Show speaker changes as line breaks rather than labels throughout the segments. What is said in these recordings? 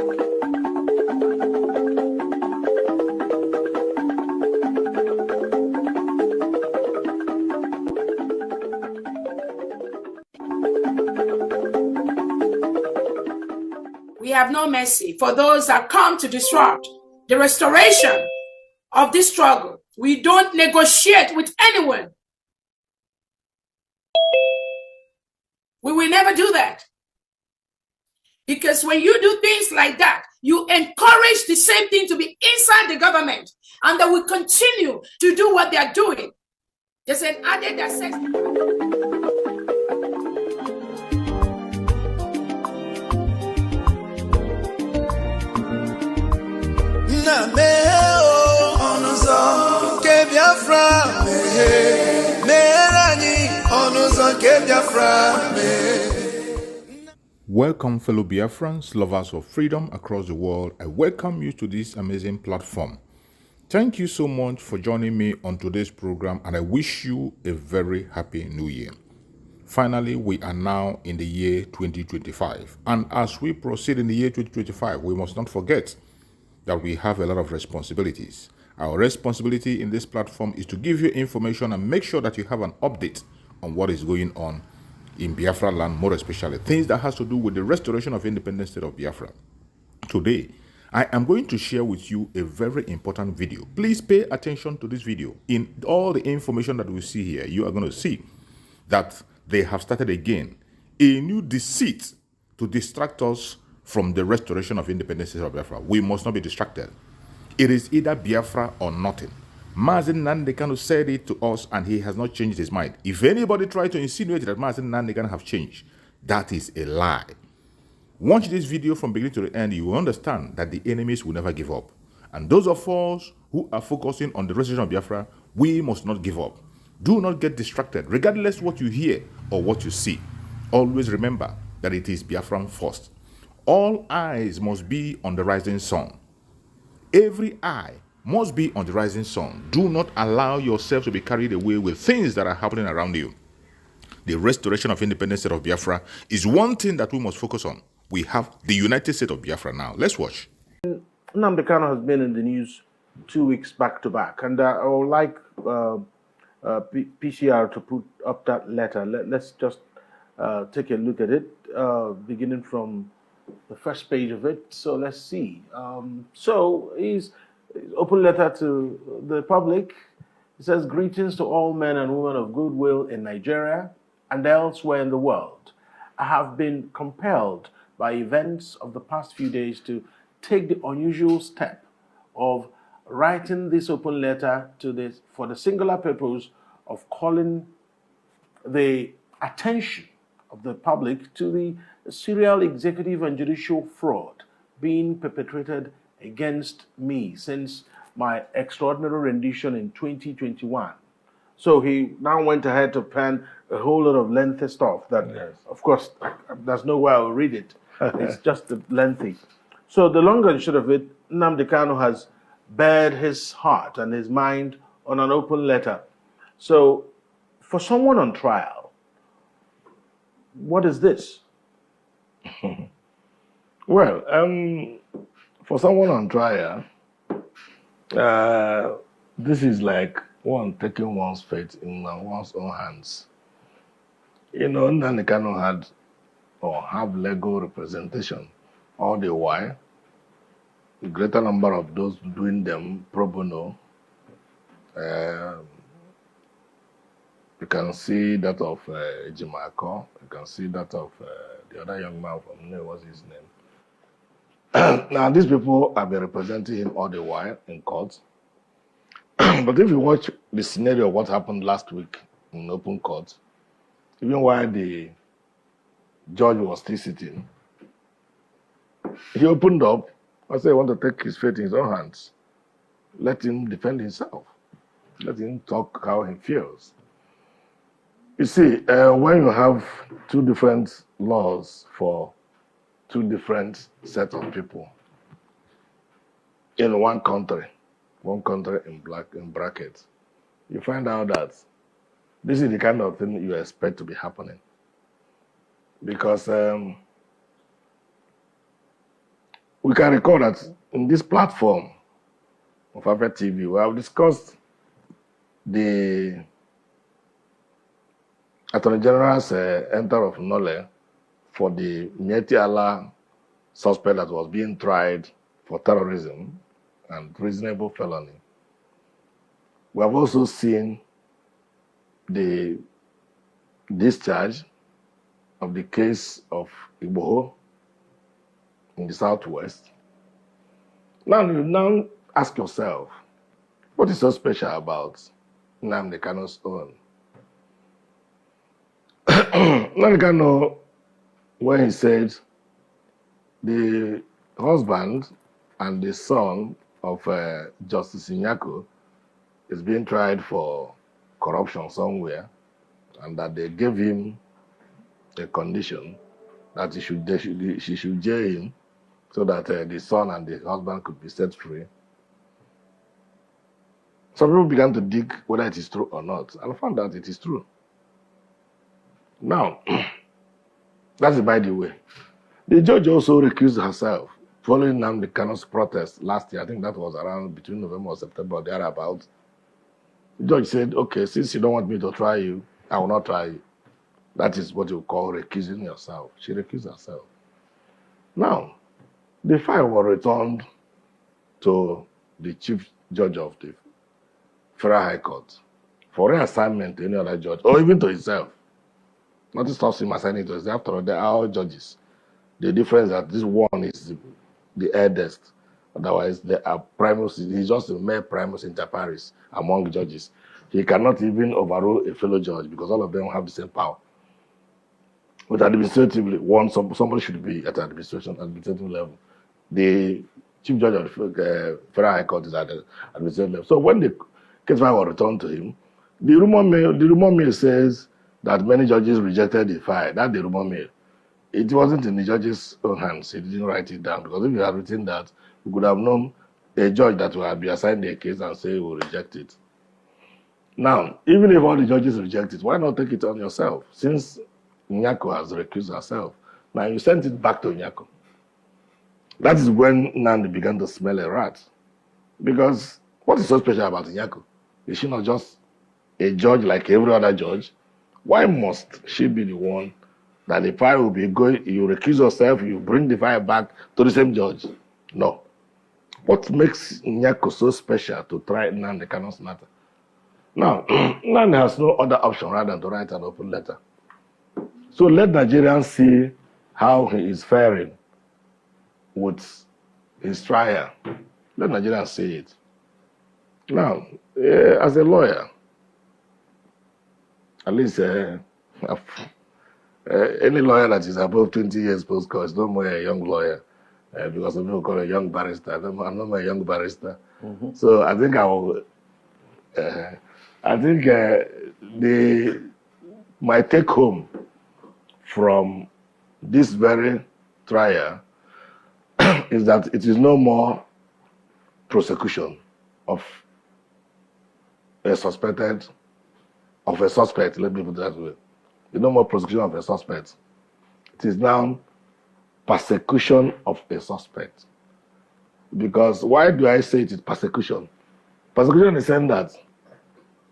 We have no mercy for those that come to disrupt the restoration of this struggle. We don't negotiate with anyone. We will never do that. Because when you do things like that, you encourage the same thing to be inside the government, and they will continue to do what they are doing. There's an added access.
Welcome, fellow Biafrans, lovers of freedom across the world. I welcome you to this amazing platform. Thank you so much for joining me on today's program, and I wish you a very happy new year. Finally, we are now in the year 2025, and as we proceed in the year 2025, we must not forget that we have a lot of responsibilities. Our responsibility in this platform is to give you information and make sure that you have an update on what is going on in Biafra land, more especially things that has to do with the restoration of independent state of Biafra. Today, I am going to share with you a very important video. Please pay attention to this video. In all the information that we see here, you are going to see that they have started again a new deceit to distract us from the restoration of independence of Biafra. We must not be distracted. It is either Biafra or nothing. Mazi Nnamdi Kanu said it to us, and he has not changed his mind. If anybody tries to insinuate that Mazi Nnamdi Kanu have changed, that is a lie. Watch this video from beginning to the end. You will understand that the enemies will never give up. And those of us who are focusing on the restoration of Biafra, we must not give up. Do not get distracted, regardless what you hear or what you see. Always remember that it is Biafran first. All eyes must be on the rising sun. Every eye must be on the rising sun. Do not allow yourself to be carried away with things that are happening around you. The restoration of independent state of Biafra is one thing that we must focus on. We have the United States of Biafra now. Let's watch.
Nnamdi Kanu has been in the news 2 weeks back to back, and I would like PCR to put up that letter. Let's just take a look at it, beginning from the first page of it. So let's see. So his open letter to the public. It says, "Greetings to all men and women of goodwill in Nigeria and elsewhere in the world. I have been compelled by events of the past few days to take the unusual step of writing this open letter for the singular purpose of calling the attention of the public to the serial executive and judicial fraud being perpetrated against me since my extraordinary rendition in 2021. So he now went ahead to pen a whole lot of lengthy stuff that, yes, of course, there's no way I'll read it. It's just lengthy. So the long and short of it, Nnamdi Kanu has bared his heart and his mind on an open letter. So for someone on trial, what is this?
Well, for someone on trial, this is like one taking one's fate in one's own hands. You know, Nnamdi Kanu had or have legal representation all the while. The greater number of those doing them pro bono. You can see that of Jimako. You can see that of the other young man from what's his name. Now, these people have been representing him all the while in court. But if you watch the scenario of what happened last week in open court, even while the judge was still sitting, he opened up and said he wanted to take his fate in his own hands. Let him defend himself. Let him talk how he feels. You see, when you have two different laws for two different sets of people in one country in brackets, you find out that this is the kind of thing you expect to be happening. Because we can recall that in this platform of Afro TV, we have discussed the Attorney General's enter of knowledge for the Mieti Allah suspect that was being tried for terrorism and reasonable felony. We have also seen the discharge of the case of Igboho in the Southwest. Now ask yourself, what is so special about Nnamdi Kanu's own? Nnamdi Kanu, when he said the husband and the son of Justice Inyako is being tried for corruption somewhere, and that they gave him a condition that she should jail him so that the son and the husband could be set free. Some people began to dig whether it is true or not, and found out it is true. Now, that's by the way. The judge also recused herself following Nnamdi Kanu's protest last year. I think that was around between November or September or thereabouts. The judge said, okay, since you don't want me to try you, I will not try you. That is what you call recusing yourself. She recused herself. Now, the file was returned to the chief judge of the Federal High Court for reassignment to any other judge, or even to himself. Nothing stops him assigning to himself. After all, they are all judges. The difference is that this one is the eldest. Otherwise, they are primus. He's just a mere primus inter pares among judges. He cannot even overrule a fellow judge because all of them have the same power. But administratively, somebody should be at administrative level. The chief judge of the Federal High Court is at the administrative level. So when the case file was returned to him, the rumor mill says that many judges rejected the file. That's the rumor mill. It wasn't in the judge's own hands. He didn't write it down, because if he had written that, we could have known a judge that will be assigned a case and say he will reject it. Now, even if all the judges reject it, why not take it on yourself? Since Nyako has recused herself, now you sent it back to Nyako. That is when Nnamdi began to smell a rat. Because what is so special about Nyako? Is she not just a judge like every other judge? Why must she be the one that the file will be going, you recuse yourself, you bring the file back to the same judge? No. What makes Nyako so special to try Nnamdi Kanu's matter? Now, Nnamdi has no other option rather than to write an open letter. So let Nigerians see how he is faring with his trial. Let Nigerians see it. Now, as a lawyer, at least any lawyer that is above 20 years post-court is no more a young lawyer, because some people call a young barrister. I'm not a young barrister. Mm-hmm. So I think my take home from this very trial is that it is no more prosecution of a suspect, let me put it that way. It's no more prosecution of a suspect. It is now persecution of a suspect. Because why do I say it is persecution? Persecution is saying that,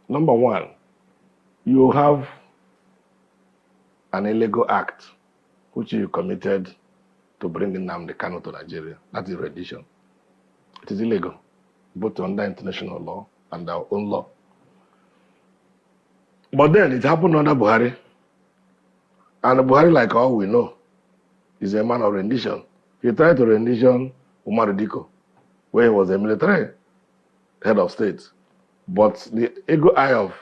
number one, you have an illegal act which you committed to bring Nnamdi Kanu to Nigeria. That is rendition. It is illegal, both under international law and our own law. But then it happened under Buhari. And Buhari, like all we know, is a man of rendition. He tried to rendition Umar Diko, where he was a military head of state. But the ego eye of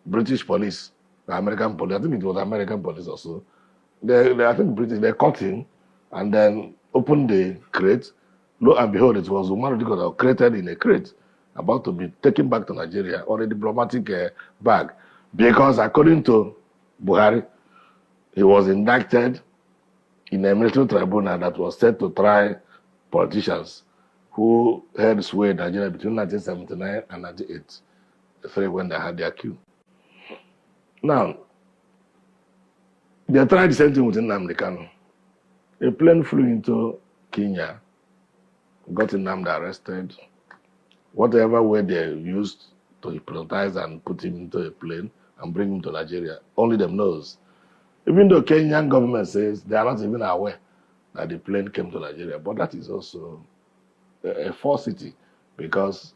British police, the American police, I think it was American police also, I think British, they caught him and then opened the crate. Lo and behold, it was Umar Diko that was created in a crate, about to be taken back to Nigeria on a diplomatic bag. Because according to Buhari, he was indicted in a military tribunal that was set to try politicians who held sway in Nigeria between 1979 and 1998, when they had their coup. Now, they tried the same thing with Nnamdi Kanu. A plane flew into Kenya got Nnamdi arrested. Whatever way they used to hypnotize and put him into a plane and bring him to Nigeria, only them knows. Even though Kenyan government says they are not even aware that the plane came to Nigeria, but that is also a falsity, because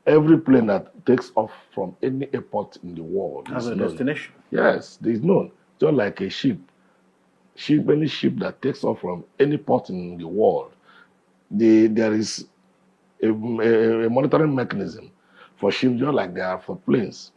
every plane that takes off from any airport in the world
has a
known.
destination.
Yes, it's known. Just like a ship. Any ship that takes off from any port in the world, there is a monitoring mechanism for ships, just like they are for planes.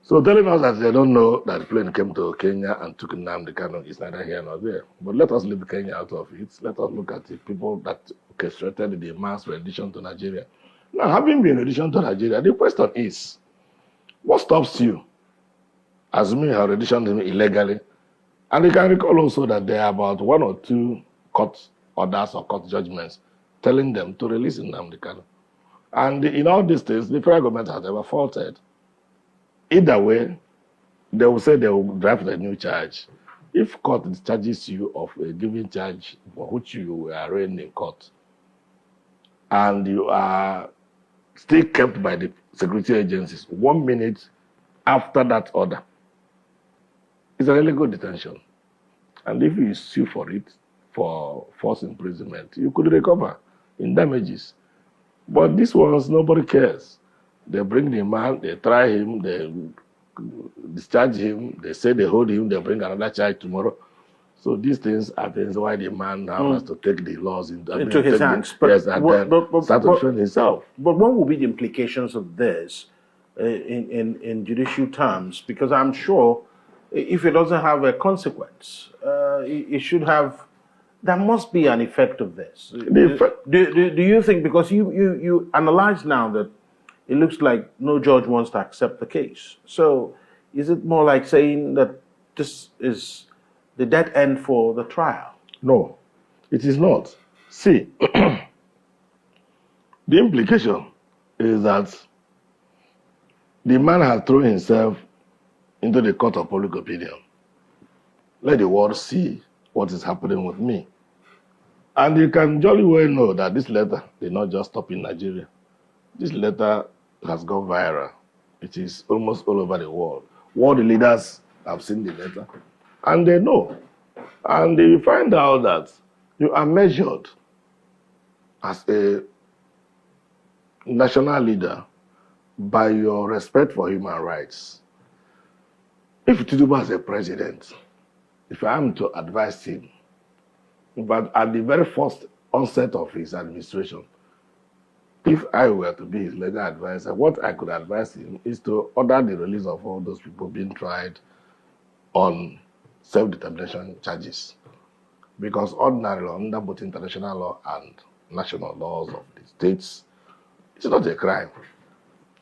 So telling us that they don't know that the plane came to Kenya and took Nnamdi Kanu is neither here nor there. But let us leave Kenya out of it. Let us look at the people that orchestrated the mass rendition to Nigeria. Now, having been rendition to Nigeria, the question is, what stops you, assuming you have renditioned him illegally? And you can recall also that there are about 1 or 2 court orders or court judgments telling them to release Nnamdi Kanu. And in all these things, the federal government has never faulted. Either way, they will say they will draft a new charge. If court charges you of a given charge for which you were arraigned in court, and you are still kept by the security agencies 1 minute after that order, it's an illegal detention. And if you sue for it, for false imprisonment, you could recover in damages. But this ones, nobody cares. They bring the man, they try him, they discharge him, they say they hold him, they bring another charge tomorrow. So these things are things why the man now has to take the laws into
his hands.
Yes, and then start to defend himself.
But what will be the implications of this in judicial terms? Because I'm sure if it doesn't have a consequence, it should have. There must be an effect of this. Do you think, because you analyze now that it looks like no judge wants to accept the case. So is it more like saying that this is the dead end for the trial?
No, it is not. See, the implication is that the man has thrown himself into the court of public opinion. Let the world see what is happening with me. And you can jolly well know that this letter did not just stop in Nigeria. This letter has gone viral. It is almost all over the world. World leaders have seen the letter, and they know. And you find out that you are measured as a national leader by your respect for human rights. If Tinubu is a president, if I am to advise him, but at the very first onset of his administration, if I were to be his legal advisor, what I could advise him is to order the release of all those people being tried on self-determination charges. Because ordinary law, under both international law and national laws of the states, it's not a crime.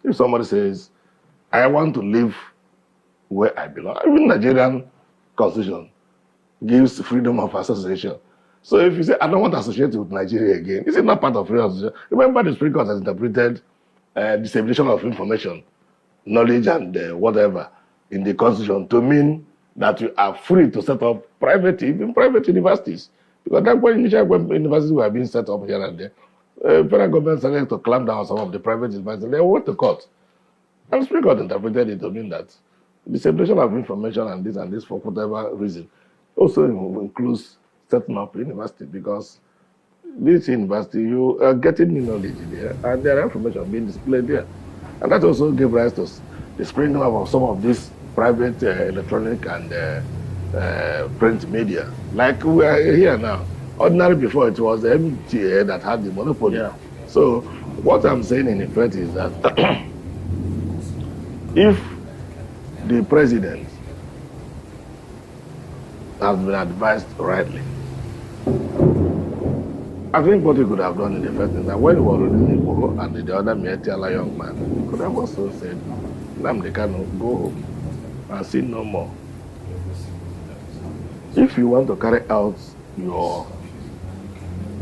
If somebody says, I want to live where I belong, even Nigerian constitution gives freedom of association. So if you say, I don't want to associate with Nigeria again, is it not part of freedom of association? Remember, the Supreme Court has interpreted dissemination of information, knowledge, and whatever in the constitution to mean that you are free to set up even private universities. Because that's when universities were being set up here and there. Federal government started to clamp down on some of the private universities. They went to court. And the Supreme Court interpreted it to mean that dissemination of information and this for whatever reason also includes setting up university, because this university, you are getting new knowledge there, and there are information being displayed there. And that also gave rise to the springing up of some of these private electronic and print media. Like we are here now. Ordinary before, it was the MTA that had the monopoly.
Yeah.
So what I'm saying in effect is that if the president has been advised rightly, I think what he could have done in the first is that when he was releasing Igbo and the other Mietiala young man, he could have also said, Nnamdi Kanu, go home and sin no more. If you want to carry out your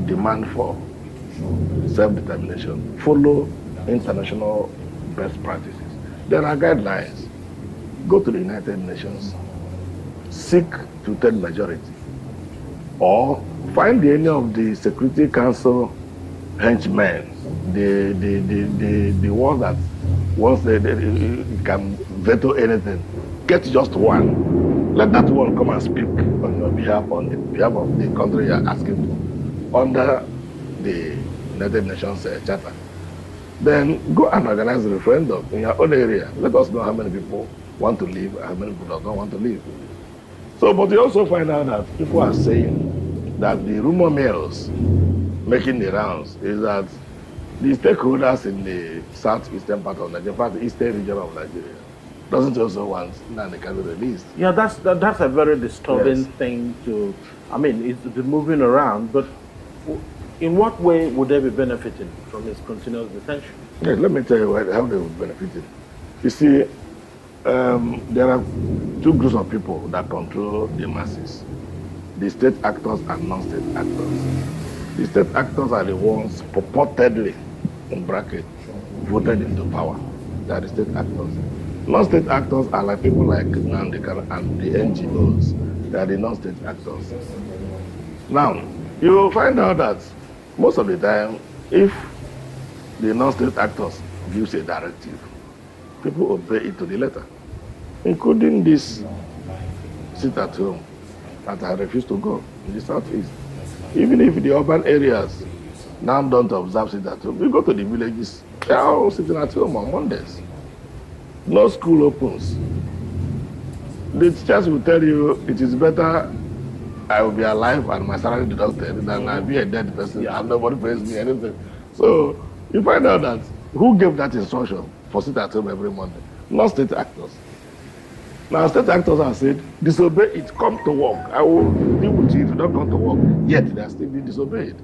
demand for self-determination, follow international best practices. There are guidelines. Go to the United Nations, seek two-thirds majority, or find any of the Security Council henchmen, the ones that once they can veto anything, get just one. Let that one come and speak on your behalf, on the behalf of the country you are asking to, under the United Nations Charter. Then go and organize a referendum in your own area. Let us know how many people want to leave and how many people don't want to leave. So, but you also find out that people are saying that the rumor mills making the rounds is that the stakeholders in the southeastern part of Nigeria, in fact, the eastern region of Nigeria, doesn't also want Nnamdi Kanu released.
Yeah, that's a very disturbing
Yes.
thing to. I mean, it's the moving around, but in what way would they be benefiting from his continuous detention?
Yes, let me tell you how they would benefit it. You see, there are two groups of people that control the masses: the state actors and non-state actors. The state actors are the ones purportedly, in bracket, voted into power. They are the state actors. Non-state actors are like people like Nnamdi Kanu and the NGOs. They are the non-state actors. Now, you will find out that most of the time, if the non-state actors gives a directive, people obey it to the letter, including this sit at home that I refuse to go in the southeast. Even if the urban areas now don't observe sit at home, we go to the villages, they are all sitting at home on Mondays. No school opens. The teachers will tell you it is better I will be alive and my salary deducted than I'll be a dead person and nobody pays me anything. So you find out that who gave that instruction for sit at home every Monday? Not state actors. Now state actors have said, disobey it, come to work. I will deal with you if you don't come to work. Yet they are still being disobeyed.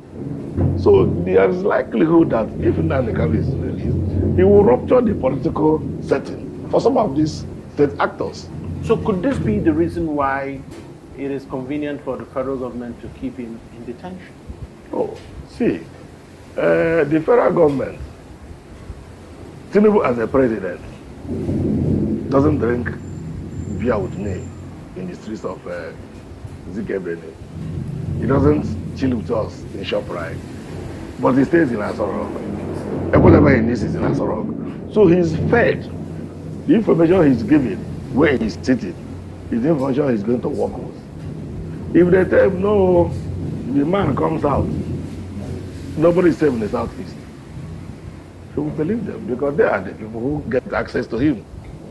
So there is likelihood that if Nnamdi Kanu is released, he will rupture the political setting for some of these state actors.
So could this be the reason why it is convenient for the federal government to keep him in detention?
Oh, see, the federal government, Tinubu as a president, doesn't drink beer with me in the streets of Zikebene. He doesn't chill with us in ShopRite, but he stays in Asorok. And whatever he needs is in Asorok. So he's fed. The information he's given, where he's sitting, is the information he's going to work with. If they tell him, no, the man comes out, nobody is safe in the southeast. He will believe them because they are the people who get access to him.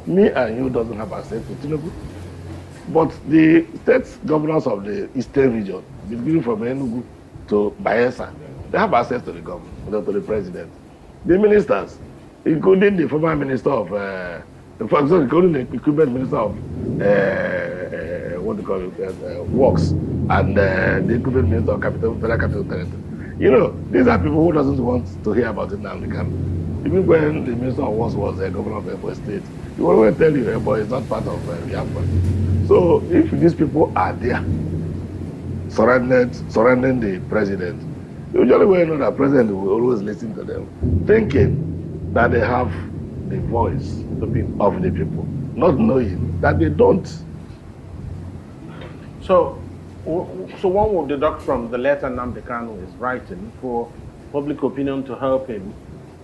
Me and you doesn't have access to Tinubu. But the state governors of the eastern region, beginning from Enugu to Bayelsa, they have access to the government, to the president. The ministers, including the former minister of, for example, including the equipment minister of, works, and the equipment minister of federal capital territory. You know, these are people who doesn't want to hear about it now. Even when the minister of works was a governor of Ebonyi State, he will always tell you Ebonyi is not part of Biafra. So if these people are there, surrounding the president, usually we know that president will always listen to them, thinking that they have the voice of the people, not knowing that they don't.
So one will deduct from the letter Nnamdi Kanu is writing for public opinion to help him,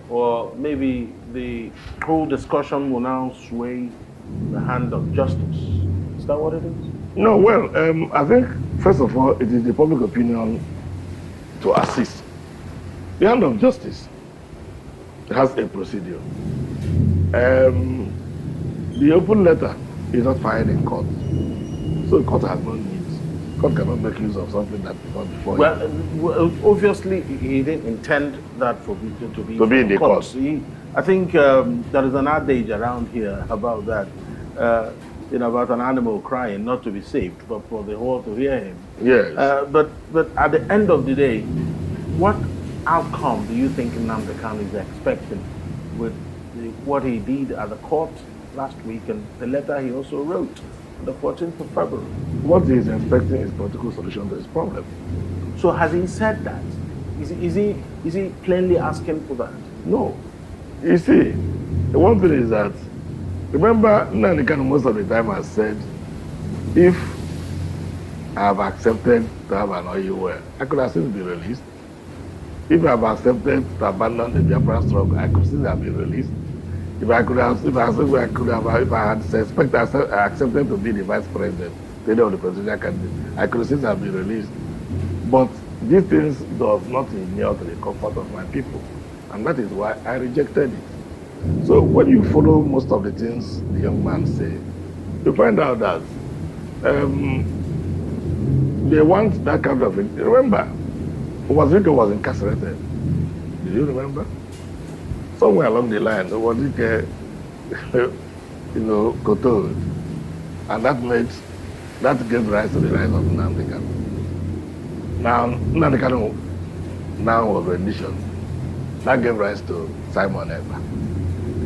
or maybe the whole discussion will now sway the hand of justice. Is that what it is?
No, well, I think, first of all, it is the public opinion to assist. The hand of justice has a procedure. The open letter is not filed in court. So the court has no need. Court cannot make use of something that was not before.
Well, obviously, he didn't intend that to be
in the court.
I think there is an adage around here about that, about an animal crying not to be saved, but for the whole to hear him.
Yes.
But at the end of the day, what outcome do you think Nnamdi Kanu is expecting with what he did at the court last week and the letter he also wrote on the 14th of February?
What he is expecting is political solution to his problem.
So has he said that? Is he plainly asking for that?
No. You see, the one thing is that, remember, Nnamdi Kanu most of the time has said, if I have accepted to have an oil well, I could have since been released. If I have accepted to abandon the Biafran struggle, I could still have been released. If I had accepted to be the vice president, leader of the presidential candidate, I could still have been released. But these things does not inure to the comfort of my people, and that is why I rejected it. So when you follow most of the things the young man say, you find out that they want that kind of thing. Remember, Wazirike was incarcerated. Do you remember? Somewhere along the line, Wazirike, Koto, and that gave rise to the rise of Nnamdi Kanu. Now, Nnamdi Kanu now was rendition. That gave rise to Simon Ekpa.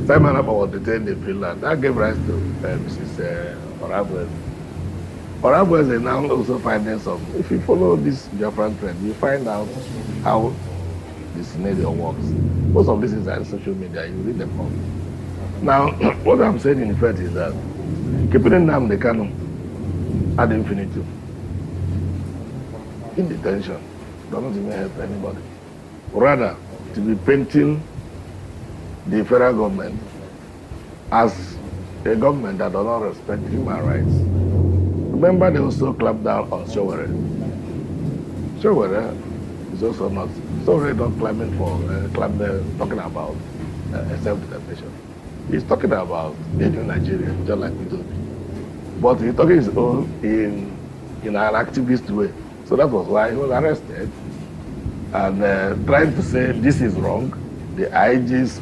Simon Ekpa was detained in Finland. That gave rise to Mrs. Orabueze. Orabueze now also finding some. If you follow this Biafran trend, you find out how the scenario works. Most of this is on social media. You read them all. Now, what I'm saying in effect is that keeping Nnamdi Kanu ad infinitum in detention doesn't even help anybody. Rather, to be painting the federal government as a government that does not respect human rights. Remember, they also clamped down on Showere. Showere is also not, Showere not claiming for, talking about self-determination. He's talking about the new Nigeria, just like we do. But he's talking his own in an activist way. So that was why he was arrested and trying to say this is wrong. The IG's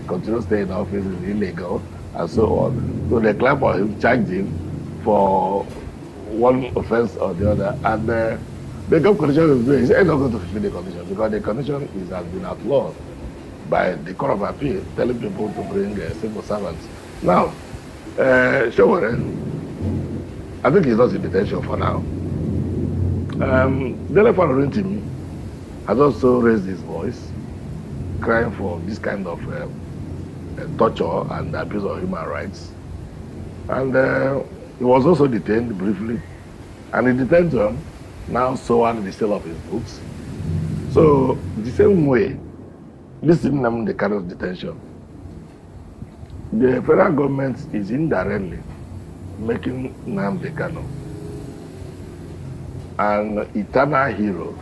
continuous stay in office is illegal and so on. So they clamped on him, charged him for one offense or the other, and the gave condition of doing. He said, not going to fulfill the condition because the condition has been outlawed by the Court of Appeal, telling people to bring civil servants. Now, Showere, I think he's not in detention for now. Delefan Orintimi has also raised his voice, crying for this kind of torture and abuse of human rights. And he was also detained briefly. And in detention, now so on the sale of his books. So the same way, this is the kind of detention. The federal government is indirectly making Nnamdi Kanu an eternal hero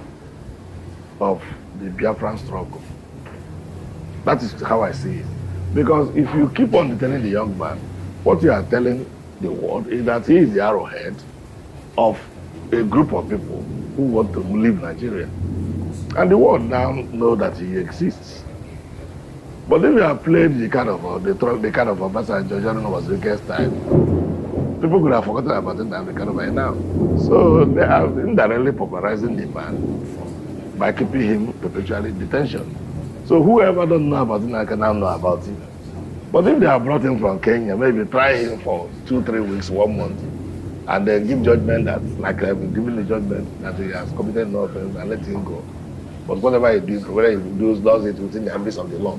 of the Biafran struggle. That is how I see it. Because if you keep on detaining the young man, what you are telling the world is that he is the arrowhead of a group of people who want to leave Nigeria. And the world now know that he exists. But if you have played the kind of Obasanjo, John Wazirike's time, people could have forgotten about it by now. So they are indirectly popularizing the man by keeping him perpetually in detention. So whoever doesn't know about it can now know about it. But if they have brought him from Kenya, maybe try him for 2-3 weeks, 1 month, and then give judgment that, like giving the judgment that he has committed no offense and let him go. But whatever he does, whether he does it within the ambits of the law.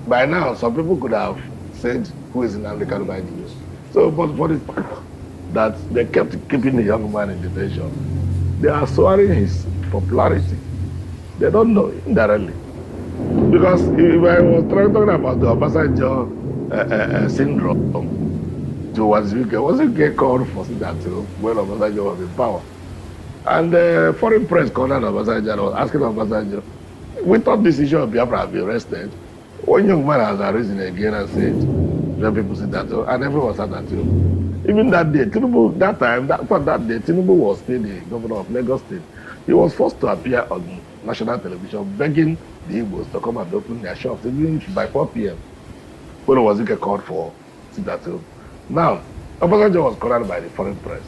By now, some people could have said who is Nnamdi Kanu by the news. So, but for the fact that they kept keeping the young man in detention, they are soaring his popularity. They don't know indirectly. Because if I was talking about the Obasanjo syndrome to Wazirike called for that when Obasanjo was in power. And the foreign press cornered Obasanjo and was asking Obasanjo, we thought this issue of Biafra had been arrested. One young man has arisen again and said, when people said that, and everyone said that too. Even that day, Tinubu, that day, Tinubu was still the governor of Lagos State. He was forced to appear on national television begging the Igbos to come and open their shops, even by 4 p.m. when Wazirike called for sit-at-home. Now, Obasanjo was cornered by the foreign press.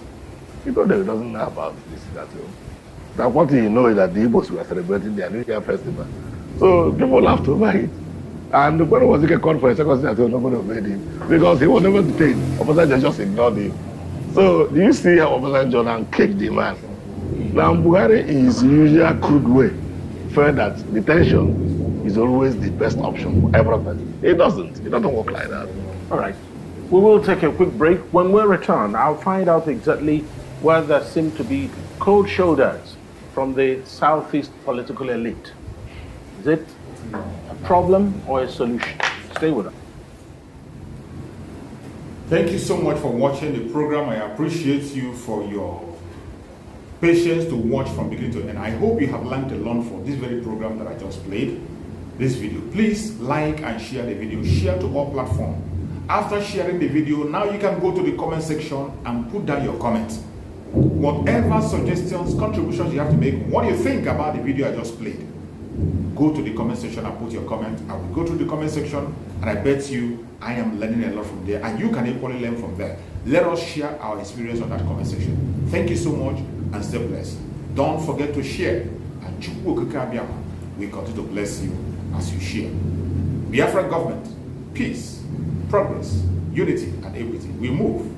He told them he doesn't know about this sit-at-home. That what he knows is that the Igbos were celebrating their New Year festival. So people laughed over it. And when Wazirike called for a second sit-at-home, nobody obeyed him because he was never detained. Obasanjo just ignored him. So do you see how Obasanjo now kicked the man? Now Buhari, in his usual crude way, felt that detention is always the best option for everybody. It doesn't work like that.
All right. We will take a quick break. When we return, I'll find out exactly where there seem to be cold shoulders from the Southeast political elite. Is it a problem or a solution? Stay with us.
Thank you so much for watching the program. I appreciate you for your patience to watch from beginning to end. I hope you have learned a lot from this very program that I just played, this video. Please like and share the video. Share to all platforms. After sharing the video, now you can go to the comment section and put down your comments. Whatever suggestions, contributions you have to make, what do you think about the video I just played? Go to the comment section and put your comment. I will go to the comment section and I bet you I am learning a lot from there, and you can equally learn from there. Let us share our experience on that comment section. Thank you so much and stay blessed. Don't forget to share, and we continue to bless you as you share. Biafran government, peace, progress, unity, and equity. We move.